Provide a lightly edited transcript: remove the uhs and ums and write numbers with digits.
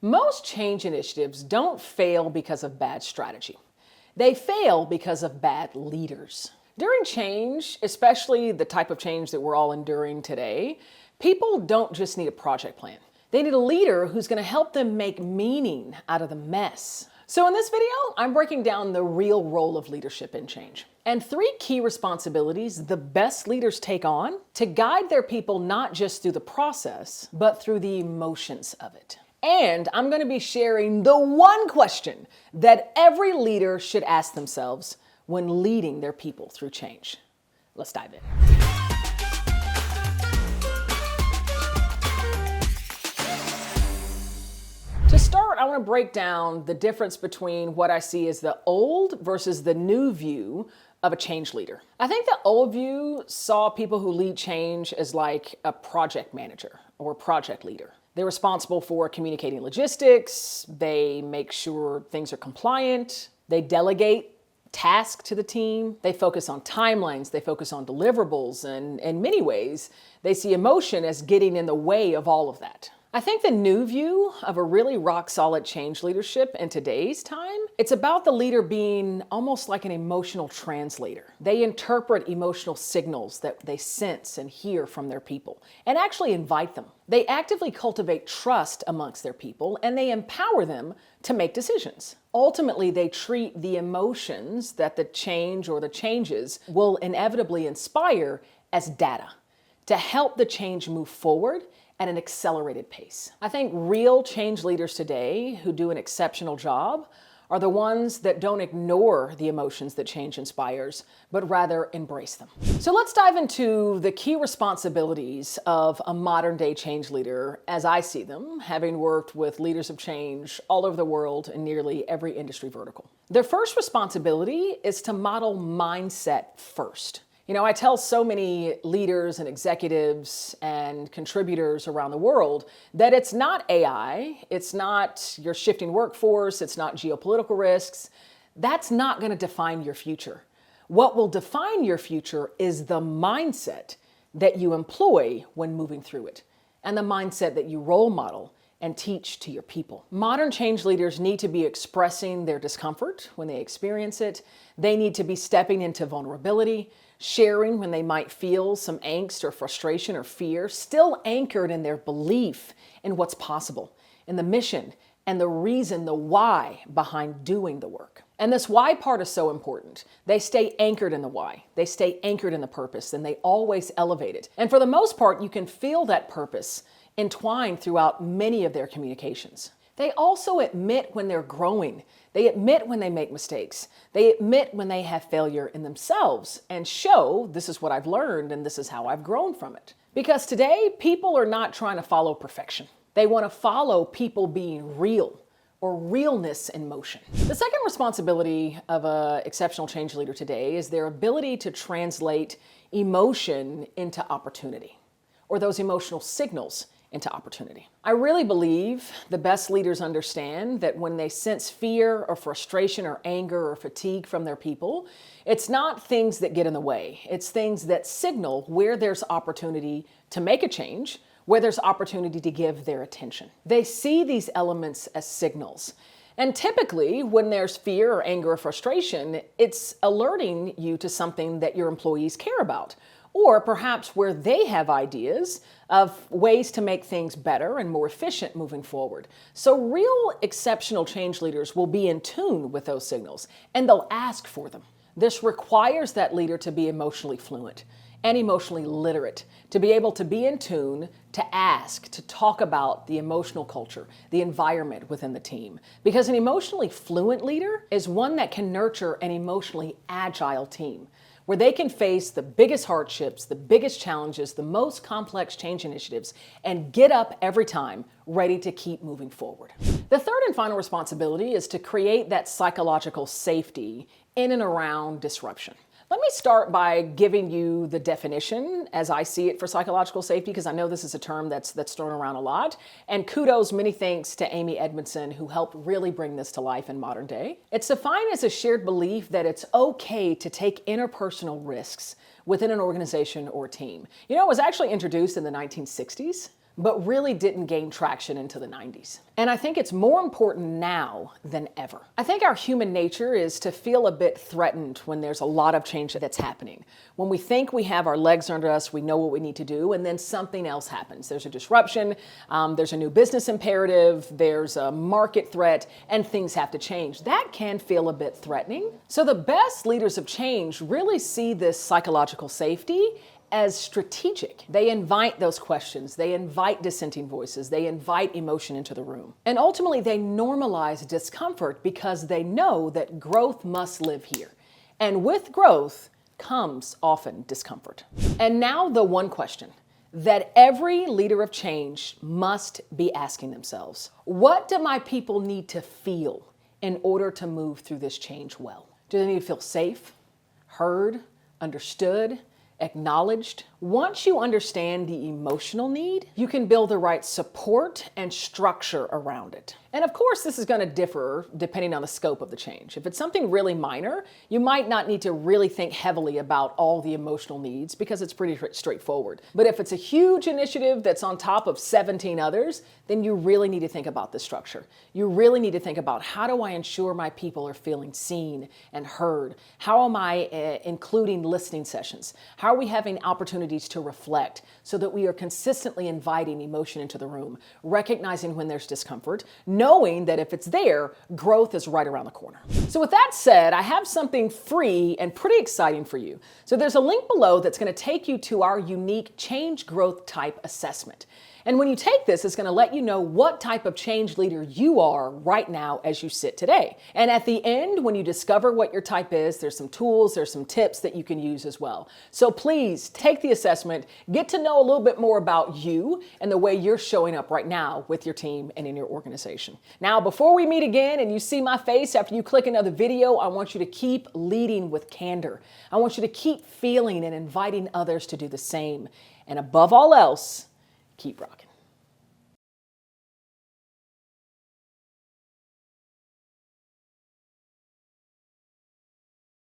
Most change initiatives don't fail because of bad strategy. They fail because of bad leaders. During change, especially the type of change that we're all enduring today, people don't just need a project plan. They need a leader who's going to help them make meaning out of the mess. So in this video, I'm breaking down the real role of leadership in change and 3 key responsibilities the best leaders take on to guide their people not just through the process, but through the emotions of it. And I'm going to be sharing the one question that every leader should ask themselves when leading their people through change. Let's dive in. To start, I want to break down the difference between what I see as the old versus the new view of a change leader. I think the old view saw people who lead change as like a project manager or project leader. They're responsible for communicating logistics, they make sure things are compliant, they delegate tasks to the team, they focus on timelines, they focus on deliverables, and in many ways, they see emotion as getting in the way of all of that. I think the new view of a really rock-solid change leadership in today's time, it's about the leader being almost like an emotional translator. They interpret emotional signals that they sense and hear from their people and actually invite them. They actively cultivate trust amongst their people and they empower them to make decisions. Ultimately, they treat the emotions that the change or the changes will inevitably inspire as data to help the change move forward at an accelerated pace. I think real change leaders today who do an exceptional job are the ones that don't ignore the emotions that change inspires, but rather embrace them. So let's dive into the key responsibilities of a modern day change leader as I see them, having worked with leaders of change all over the world in nearly every industry vertical. Their first responsibility is to model mindset first. You know, I tell so many leaders and executives and contributors around the world that it's not AI, it's not your shifting workforce, it's not geopolitical risks. That's not going to define your future. What will define your future is the mindset that you employ when moving through it, and the mindset that you role model and teach to your people. Modern change leaders need to be expressing their discomfort when they experience it. They need to be stepping into vulnerability, sharing when they might feel some angst or frustration or fear, still anchored in their belief in what's possible, in the mission and the reason, the why behind doing the work. And this why part is so important. They stay anchored in the why. They stay anchored in the purpose, and they always elevate it. And for the most part, you can feel that purpose entwined throughout many of their communications. They also admit when they're growing. They admit when they make mistakes. They admit when they have failure in themselves and show, this is what I've learned and this is how I've grown from it. Because today, people are not trying to follow perfection. They want to follow people being real or realness in motion. The second responsibility of an exceptional change leader today is their ability to translate emotion into opportunity, or those emotional signals into opportunity. I really believe the best leaders understand that when they sense fear or frustration or anger or fatigue from their people, it's not things that get in the way. It's things that signal where there's opportunity to make a change, where there's opportunity to give their attention. They see these elements as signals. And typically, when there's fear or anger or frustration, it's alerting you to something that your employees care about, or perhaps where they have ideas of ways to make things better and more efficient moving forward. So real exceptional change leaders will be in tune with those signals, and they'll ask for them. This requires that leader to be emotionally fluent and emotionally literate, to be able to be in tune, to ask, to talk about the emotional culture, the environment within the team. Because an emotionally fluent leader is one that can nurture an emotionally agile team, where they can face the biggest hardships, the biggest challenges, the most complex change initiatives, and get up every time ready to keep moving forward. The third and final responsibility is to create that psychological safety in and around disruption. Let me start by giving you the definition as I see it for psychological safety, because I know this is a term that's thrown around a lot. And kudos, many thanks to Amy Edmondson, who helped really bring this to life in modern day. It's defined as a shared belief that it's okay to take interpersonal risks within an organization or team. You know, it was actually introduced in the 1960s but really didn't gain traction into the 90s. And I think it's more important now than ever. I think our human nature is to feel a bit threatened when there's a lot of change that's happening. When we think we have our legs under us, we know what we need to do, and then something else happens. There's a disruption, there's a new business imperative, there's a market threat, and things have to change. That can feel a bit threatening. So the best leaders of change really see this psychological safety as strategic. They invite those questions, they invite dissenting voices, they invite emotion into the room. And ultimately, they normalize discomfort because they know that growth must live here. And with growth comes often discomfort. And now the one question that every leader of change must be asking themselves: what do my people need to feel in order to move through this change well? Do they need to feel safe, heard, understood, acknowledged? Once you understand the emotional need, you can build the right support and structure around it. And of course, this is going to differ depending on the scope of the change. If it's something really minor, you might not need to really think heavily about all the emotional needs because it's pretty straightforward. But if it's a huge initiative that's on top of 17 others, then you really need to think about the structure. You really need to think about, how do I ensure my people are feeling seen and heard? How am I including listening sessions? How are we having opportunities to reflect so that we are consistently inviting emotion into the room, recognizing when there's discomfort, knowing that if it's there, growth is right around the corner. So with that said, I have something free and pretty exciting for you. So there's a link below that's going to take you to our unique change growth type assessment. And when you take this, it's going to let you know what type of change leader you are right now as you sit today. And at the end, when you discover what your type is, there's some tools, there's some tips that you can use as well. So please take the assessment, get to know a little bit more about you and the way you're showing up right now with your team and in your organization. Now, before we meet again and you see my face after you click another video, I want you to keep leading with candor. I want you to keep feeling and inviting others to do the same. And above all else, keep rocking.